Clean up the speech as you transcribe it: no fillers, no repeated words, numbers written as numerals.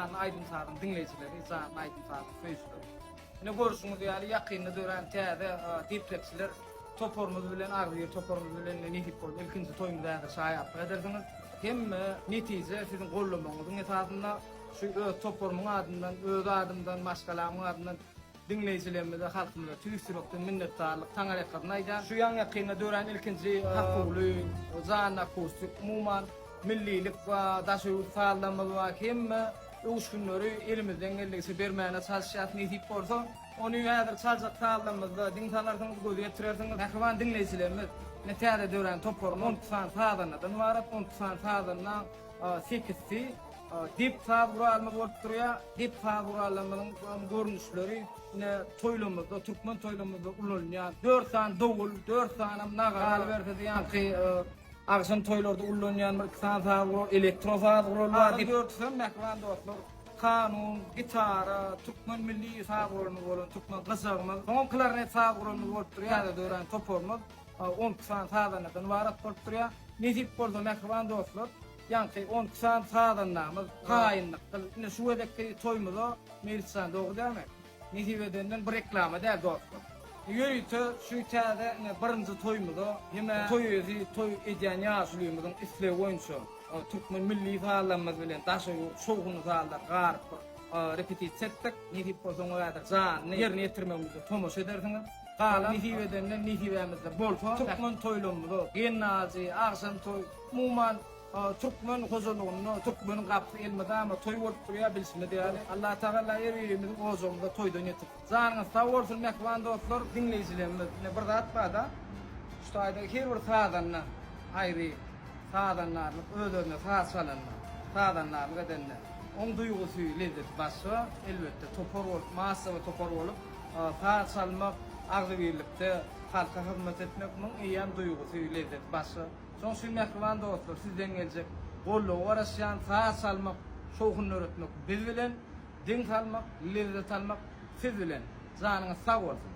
izan aydın sağdan dinleyicileri izan aydın sağdan söýüşler. Ne görüşüňiz ýaly ýakynly dören täze diplexler topormuz bilen argy topormuz bilen nehip bolup ilkinji toýumda da şaýap ederdiňiz. Hem netize sizin gollamaňyzyň esasynda şu topormuň adyndan, öz adymdan, başgalarymyň adyndan dinleyicilerimize, halkımıza tüysürükten minnettarlyk taňarakdan aýdan. Şu ýan ýakynly dören ilkinji hakly, zan akustik, umuman millilik we daşy sağlamlyk we hem üç günleri elimizden geldigisi bermäne çalışýat nehip bolsa, onu ýa-da çaljak sağlamlygyzda dintalarsyňyz gözi ýetirersiňiz. Ähwan dinleyicilerimiz nätäde dören topormuň 10 saatdan ibaret 10 saatdan 8 dip fabralma bolup durýar. Dip fabralmanyň görnüşleri ine toýlamyzda, türkmen toýlamyzda ulanýan 4 san dowul, 4 sanam nagal berdi ýa-ki agşam toýlarda ulanýan bir san fabro elektro fabrollar dip görsem mähwan dostlar. Kanun, gitara, türkmen milli fabrolmy bolan türkmen gyzagmy, soňam klarnet fabrolmy bolup durýar dören topormyz 10 saatdan ibaret bolup durýar. Nehip bolsa mähwan dostlar. Yankı 10 saatdan namaz kaynlık. Ne şu edeki toymuzda meclisten doğru değil mi? Nihiveden bir reklama der dostlar. Yürüytü şu tade birinci toymuzda hem toy edýän ýaşlygymyzyň isle oyunçu. Türkmen milli falanmaz bilen daşy şowgun zallar garp repetisiýa etdik. Nihip bolsaň ýa-da zan ýerine ýetirmegimizi tomoş edersiňiz. Gala nihiveden nihivemizde bolsa Türkmen toýlamyzy, gennazy, agşam toy, umuman Türkmen hojalygyny, Türkmen gapy elmedama toy bolup durýar bilsine diýär. Allah Taala ýerimiziň ozumda toýdan ýetip. Zanyňyz sag bolsun mähwan dostlar, dinleýijilerimiz. Bir zat barda. Şu aýda her bir saatdan aýry saatdanlarny özüne saat salanlar. Saatdanlarny gedende. Oň duýgusy lezzet başga elbetde topor bolup, massa we topor bolup, saat salmak arzy birlikde halka hyzmat etmekmiň eýan duýgusy lezzet başga. Son şu mähwan dostlar sizden geljek gollu waraşýan saat salmak, şowhun öğretmek biz bilen, din salmak, lezzet almak siz bilen. Zanyňyz sag bolsun.